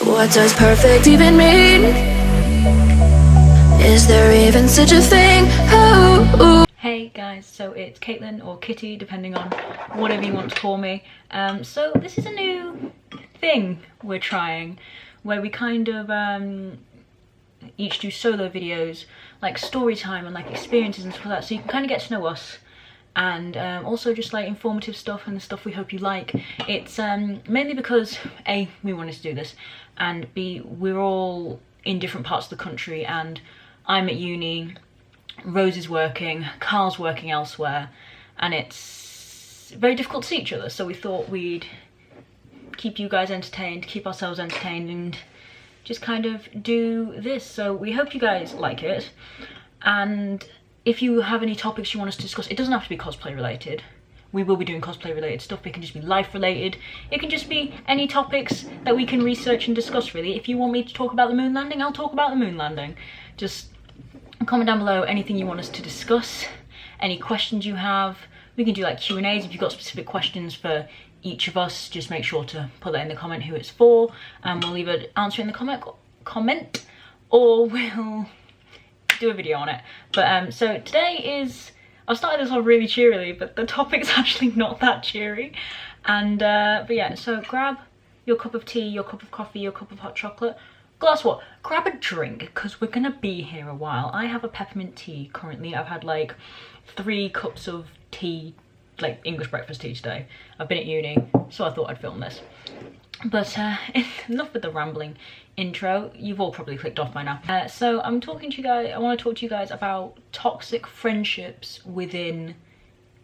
What does perfect even mean? Is there even such a thing? Oh. Hey guys, so it's Caitlin or Kitty, depending on whatever you want to call me. So this is a new thing we're trying, where we kind of each do solo videos, like story time and like experiences and stuff like that, so you can kind of get to know us, and also just like informative stuff and the stuff we hope you like. It's mainly because A, we wanted to do this, and B, we're all in different parts of the country, and I'm at uni, Rose is working, Carl's working elsewhere, and it's very difficult to see each other, so we thought we'd keep you guys entertained, keep ourselves entertained, and just kind of do this. So we hope you guys like it, and if you have any topics you want us to discuss, it doesn't have to be cosplay related. We will be doing cosplay related stuff, but it can just be life related. It can just be any topics that we can research and discuss, really. If you want me to talk about the moon landing, I'll talk about the moon landing. Just comment down below anything you want us to discuss, any questions you have. We can do like Q&As if you've got specific questions for each of us. Just make sure to put that in the comment who it's for, and we'll either answer in the comment or we'll do a video on it. But so today is, I started this off really cheerily, but the topic's actually not that cheery. And but yeah, so grab your cup of tea, your cup of coffee, your cup of hot chocolate, glass what? Grab a drink, because we're gonna be here a while. I have a peppermint tea currently. I've had like 3 cups of tea, like English breakfast tea today. I've been at uni, so I thought I'd film this. But enough with the rambling intro. You've all probably clicked off by now. So I'm talking to you guys, I want to talk to you guys about toxic friendships within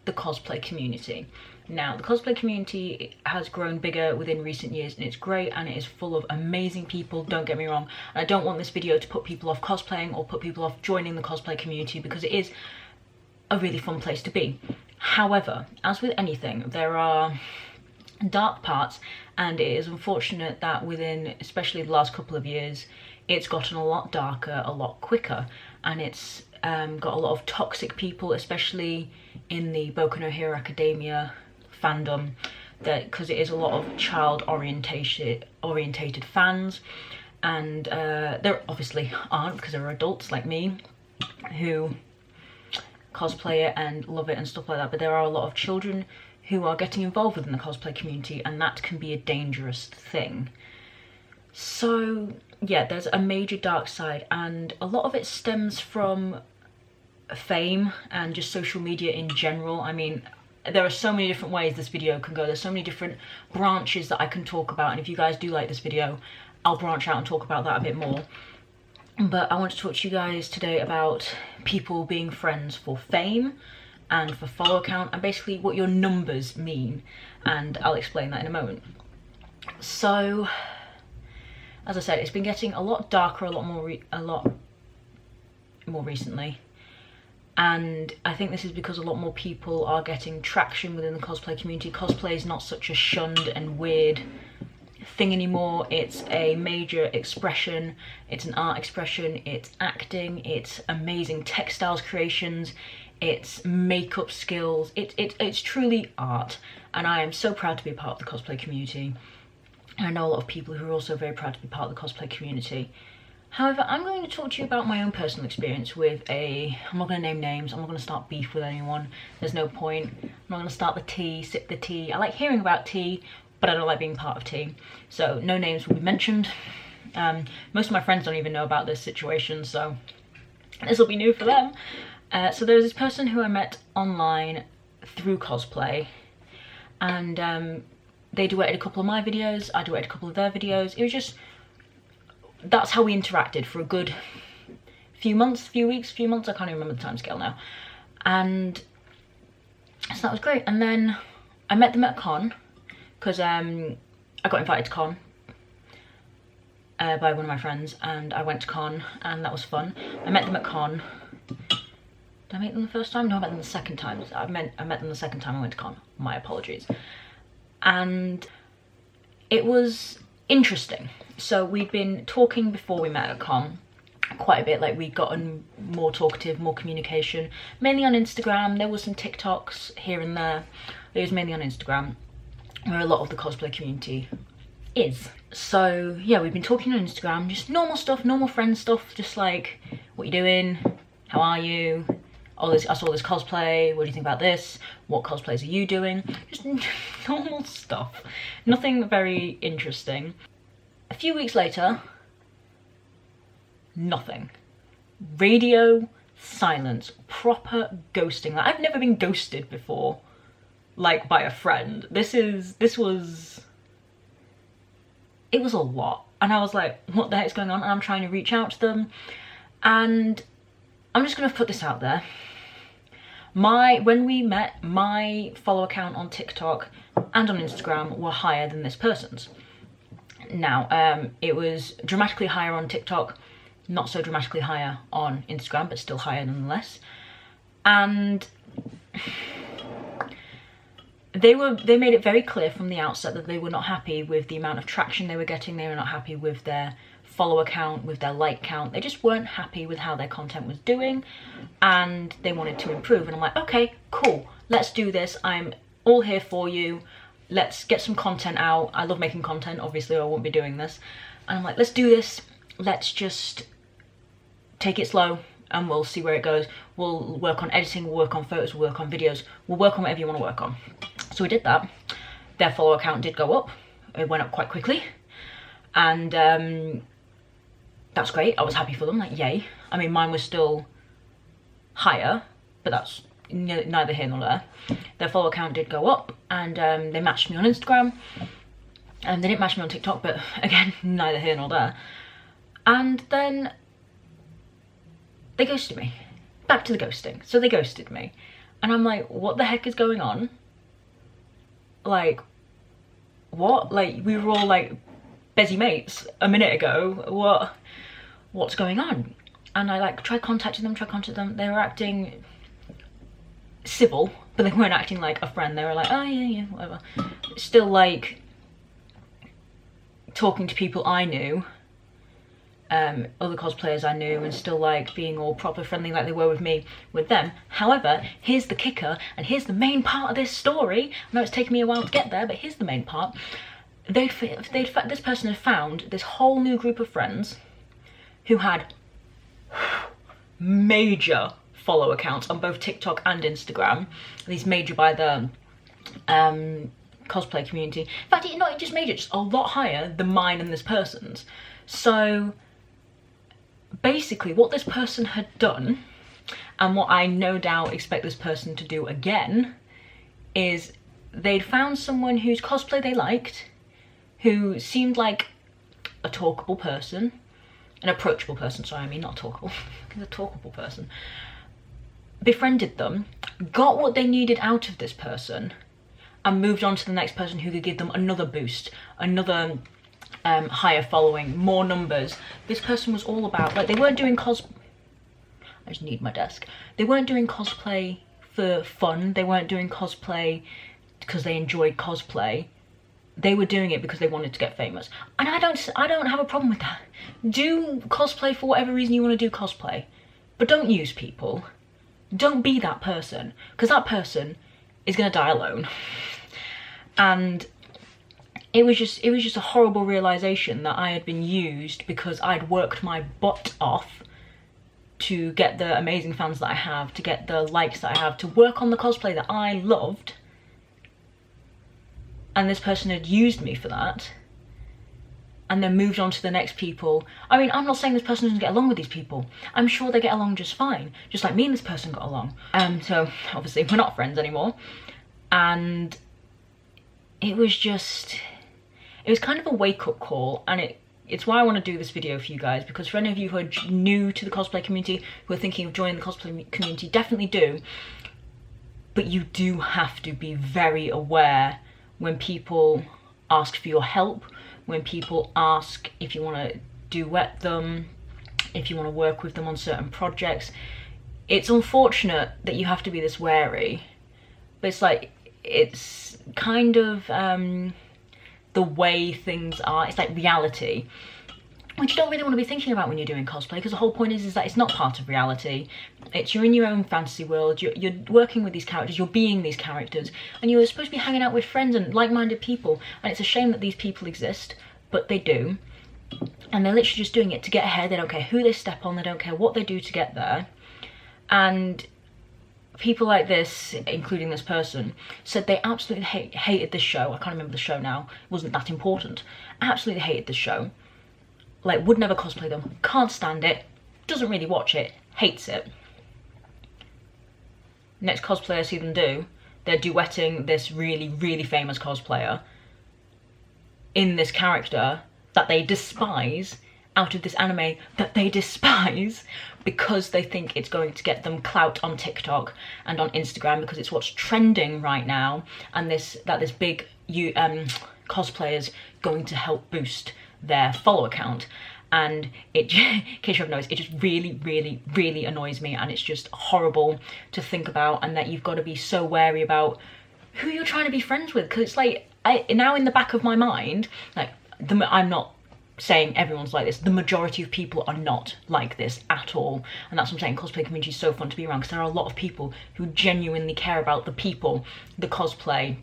the cosplay community. Now, the cosplay community has grown bigger within recent years, and it's great, and it is full of amazing people, don't get me wrong. And I don't want this video to put people off cosplaying or put people off joining the cosplay community, because it is a really fun place to be. However, as with anything, there are dark parts, and it is unfortunate that within especially the last couple of years it's gotten a lot darker a lot quicker, and it's got a lot of toxic people, especially in the Boku no Hero Academia fandom, that because it is a lot of child orientated fans, and there obviously aren't, because there are adults like me who cosplay it and love it and stuff like that, but there are a lot of children who are getting involved within the cosplay community, and that can be a dangerous thing. So yeah, there's a major dark side, and a lot of it stems from fame and just social media in general. I mean, there are so many different ways this video can go. There's so many different branches that I can talk about, and if you guys do like this video, I'll branch out and talk about that a bit more. But I want to talk to you guys today about people being friends for fame and for follow count, and basically what your numbers mean, and I'll explain that in a moment. So as I said, it's been getting a lot darker, a lot more recently, and I think this is because a lot more people are getting traction within the cosplay community. Cosplay is not such a shunned and weird thing anymore. It's a major expression, it's an art expression, it's acting, it's amazing textiles creations, it's makeup skills, it's truly art, and I am so proud to be a part of the cosplay community. And I know a lot of people who are also very proud to be part of the cosplay community. However, I'm going to talk to you about my own personal experience with I'm not going to name names, I'm not going to start beef with anyone, there's no point. I'm not going to start the tea, sip the tea. I like hearing about tea, but I don't like being part of tea. So no names will be mentioned. Most of my friends don't even know about this situation, so this will be new for them. So there was this person who I met online through cosplay, and they duetted a couple of my videos, I duetted a couple of their videos. It was just, that's how we interacted for a good few months, few weeks, few months, I can't even remember the time scale now. And so that was great. And then I met them at con, because I got invited to con by one of my friends, and I went to con, and that was fun. I met them at con. Did I meet them the first time? No, I met them the second time. I met them the second time I went to con. My apologies. And it was interesting. So we'd been talking before we met at con quite a bit, like we'd gotten more talkative, more communication, mainly on Instagram. There was some TikToks here and there. It was mainly on Instagram. where a lot of the cosplay community is. So yeah, we've been talking on Instagram, just normal stuff, normal friend stuff, just like, what you doing, how are you, oh, I saw this cosplay, what do you think about this, what cosplays are you doing, just normal stuff, nothing very interesting. A few weeks later, nothing. Radio silence, proper ghosting. Like, I've never been ghosted before, like by a friend. It was a lot, and I was like, what the heck's going on? And I'm trying to reach out to them, and I'm just gonna put this out there. When we met, my follower count on TikTok and on Instagram were higher than this person's. Now, it was dramatically higher on TikTok, not so dramatically higher on Instagram, but still higher nonetheless. And they made it very clear from the outset that they were not happy with the amount of traction they were getting. They were not happy with their follower count, with their like count. They just weren't happy with how their content was doing, and they wanted to improve. And I'm like, okay, cool, let's do this. I'm all here for you. Let's get some content out. I love making content, obviously, or I won't be doing this. And I'm like, let's do this. Let's just take it slow and we'll see where it goes. We'll work on editing, we'll work on photos, we'll work on videos, we'll work on whatever you want to work on. So we did that. Their follower count did go up. It went up quite quickly. And that's great. I was happy for them, like, yay. I mean, mine was still higher, but that's neither here nor there. Their follower count did go up, and they matched me on Instagram. And they didn't match me on TikTok, but again, neither here nor there. And then they ghosted me. Back to the ghosting. So they ghosted me. And I'm like, what the heck is going on? Like, what? Like, we were all like busy mates a minute ago. What's going on? And I like tried contacting them. They were acting civil, but they weren't acting like a friend. They were like, oh yeah, whatever. Still like talking to people I knew, other cosplayers I knew, and still like being all proper friendly like they were with me with them. However, here's the kicker, and here's the main part of this story. I know it's taken me a while to get there, but here's the main part. This person had found this whole new group of friends who had major follow accounts on both TikTok and Instagram. These major by the cosplay community. In fact, not just major, just a lot higher than mine and this person's. So basically what this person had done, and what I no doubt expect this person to do again, is they'd found someone whose cosplay they liked, who seemed like a talkable person, an approachable person, sorry, I mean not talkable, a talkable person, befriended them, got what they needed out of this person, and moved on to the next person who could give them another boost, another higher following, more numbers. This person was all about, like, they weren't doing I just need my desk. They weren't doing cosplay for fun. They weren't doing cosplay because they enjoyed cosplay. They were doing it because they wanted to get famous. And I don't have a problem with that. Do cosplay for whatever reason you want to do cosplay, but don't use people. Don't be that person, because that person is gonna die alone. And it was just a horrible realization that I had been used because I'd worked my butt off to get the amazing fans that I have, to get the likes that I have, to work on the cosplay that I loved. And this person had used me for that, and then moved on to the next people. I mean, I'm not saying this person doesn't get along with these people. I'm sure they get along just fine, just like me and this person got along. So obviously we're not friends anymore. And it was kind of a wake-up call, and it's why I want to do this video for you guys, because for any of you who are new to the cosplay community, who are thinking of joining the cosplay community, definitely do. But you do have to be very aware when people ask for your help, when people ask if you want to duet them, if you want to work with them on certain projects. It's unfortunate that you have to be this wary, but it's like, it's kind of the way things are. It's like reality. which you don't really want to be thinking about when you're doing cosplay, because the whole point is that it's not part of reality. You're in your own fantasy world, you're working with these characters, you're being these characters, and you're supposed to be hanging out with friends and like-minded people, and it's a shame that these people exist, but they do. And they're literally just doing it to get ahead. They don't care who they step on, they don't care what they do to get there. And people like this, including this person, said they absolutely hated this show. I can't remember the show now, it wasn't that important. Absolutely hated this show. Like, would never cosplay them, can't stand it, doesn't really watch it, hates it. Next cosplay I see them do, they're duetting this really, really famous cosplayer in this character that they despise, out of this anime that they despise, because they think it's going to get them clout on TikTok and on Instagram, because it's what's trending right now, and this big cosplay is going to help boost their follower count. And it, in case you haven't noticed, it just really, really, really annoys me, and it's just horrible to think about, and that you've got to be so wary about who you're trying to be friends with, because it's like, now in the back of my mind, like, I'm not saying everyone's like this, the majority of people are not like this at all, and that's what I'm saying, cosplay community is so fun to be around, because there are a lot of people who genuinely care about the people, the cosplay,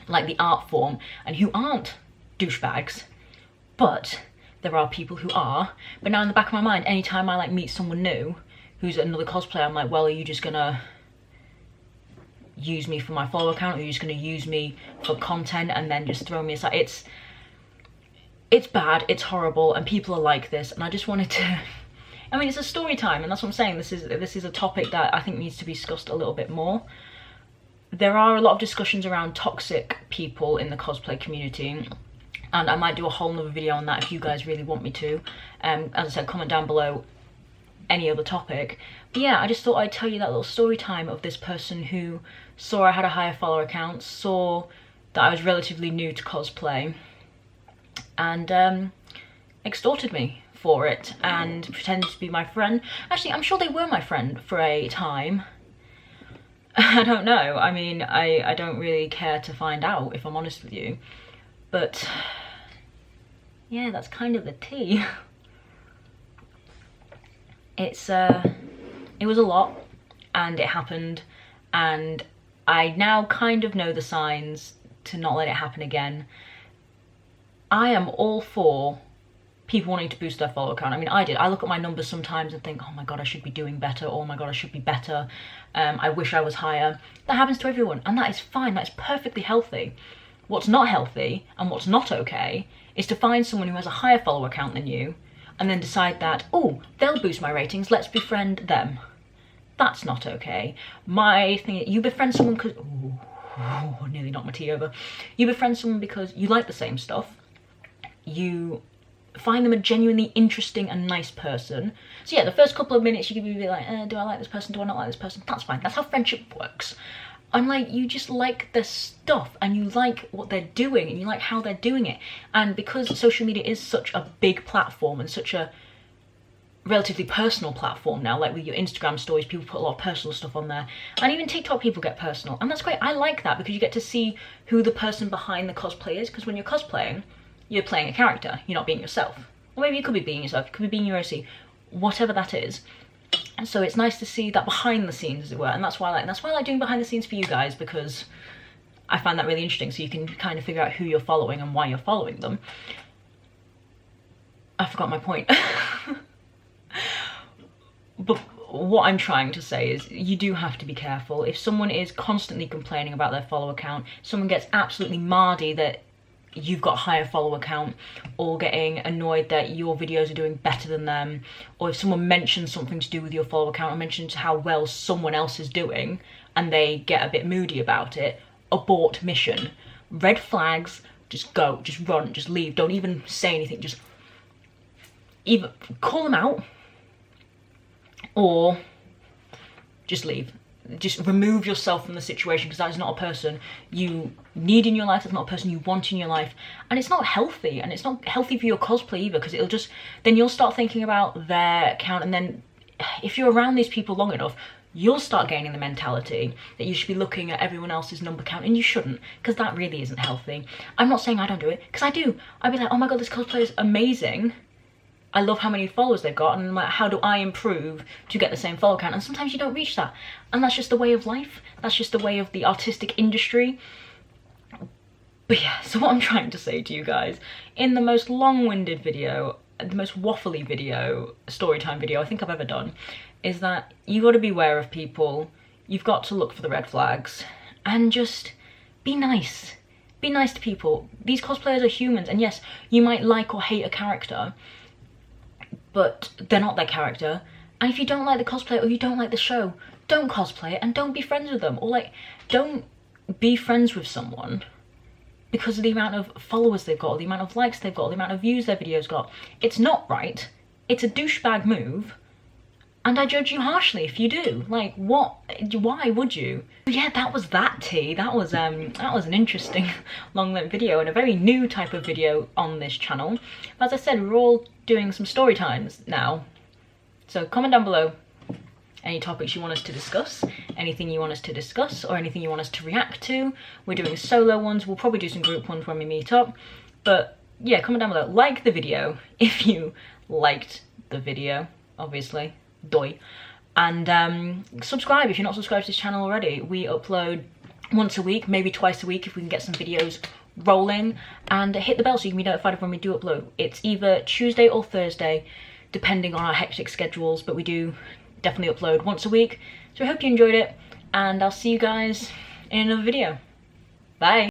like the art form, and who aren't douchebags, but there are people who are. But now in the back of my mind, anytime I like meet someone new who's another cosplayer, I'm like, well, are you just gonna use me for my follower count, or are you just gonna use me for content and then just throw me aside? It's bad, it's horrible, and people are like this, and I just wanted to, I mean, it's a story time, and that's what I'm saying, this is a topic that I think needs to be discussed a little bit more. There are a lot of discussions around toxic people in the cosplay community, and I might do a whole nother video on that if you guys really want me to. As I said, comment down below any other topic. But yeah, I just thought I'd tell you that little story time of this person who saw I had a higher follower count, saw that I was relatively new to cosplay, and extorted me for it, and pretended to be my friend. Actually, I'm sure they were my friend for a time. I don't know, I mean, I don't really care to find out, if I'm honest with you. But yeah, that's kind of the tea. It was a lot, and it happened, and I now kind of know the signs to not let it happen again. I am all for people wanting to boost their follower count. I mean, I look at my numbers sometimes and think, oh my god, I should be doing better, oh my god, I should be better, I wish I was higher. That happens to everyone, and that is fine, that is perfectly healthy. What's not healthy, and what's not okay, is to find someone who has a higher follower count than you, and then decide that, oh, they'll boost my ratings, let's befriend them. That's not okay. My thing, you befriend someone because, oh, nearly knocked my tea over. You befriend someone because you like the same stuff, you find them a genuinely interesting and nice person. So yeah, the first couple of minutes you could be like, do I like this person, do I not like this person? That's fine, that's how friendship works. And like, you just like their stuff, and you like what they're doing, and you like how they're doing it. And because social media is such a big platform and such a relatively personal platform now, like with your Instagram stories, people put a lot of personal stuff on there, and even TikTok people get personal, and that's great. I like that, because you get to see who the person behind the cosplay is, because when you're cosplaying, you're playing a character, you're not being yourself. Or maybe you could be being yourself, you could be being your OC, whatever that is. And so it's nice to see that behind the scenes, as it were, and that's why I like doing behind the scenes for you guys, because I find that really interesting, so you can kind of figure out who you're following and why you're following them. I forgot my point. But what I'm trying to say is, you do have to be careful. If someone is constantly complaining about their follower count, someone gets absolutely mardy that you've got a higher follower count, or getting annoyed that your videos are doing better than them, or if someone mentions something to do with your follower count or mentions how well someone else is doing and they get a bit moody about it, abort mission. Red flags, just go, just run, just leave, don't even say anything, just either call them out or just leave. Just remove yourself from the situation, because that is not a person you need in your life, that's not a person you want in your life, and it's not healthy, and it's not healthy for your cosplay either, because it'll just, then you'll start thinking about their account, and then if you're around these people long enough, you'll start gaining the mentality that you should be looking at everyone else's number count, and you shouldn't, because that really isn't healthy. I'm not saying I don't do it, because I do. I'd be like, oh my god, this cosplay is amazing, I love how many followers they've got, and I'm like, how do I improve to get the same follower count? And sometimes you don't reach that, and that's just the way of life. That's just the way of the artistic industry. But yeah, so what I'm trying to say to you guys, in the most long-winded video, the most waffly video, storytime video I think I've ever done, is that you got to beware of people, you've got to look for the red flags, and just be nice. Be nice to people. These cosplayers are humans, and yes, you might like or hate a character, but they're not their character. And if you don't like the cosplay or you don't like the show, don't cosplay it and don't be friends with them. Or like, don't be friends with someone because of the amount of followers they've got, or the amount of likes they've got, or the amount of views their videos got. It's not right. It's a douchebag move. And I judge you harshly if you do. Like, what? Why would you? But yeah, that was that tea. That was an interesting long-length video and a very new type of video on this channel. But as I said, we're all doing some story times now. So comment down below any topics you want us to discuss, anything you want us to discuss, or anything you want us to react to. We're doing solo ones. We'll probably do some group ones when we meet up. But yeah, comment down below. Like the video if you liked the video, obviously. Doy. And subscribe if you're not subscribed to this channel already. We upload once a week, maybe twice a week if we can get some videos rolling, and hit the bell so you can be notified of when we do upload. It's either Tuesday or Thursday depending on our hectic schedules, but we do definitely upload once a week. So I hope you enjoyed it, and I'll see you guys in another video. Bye.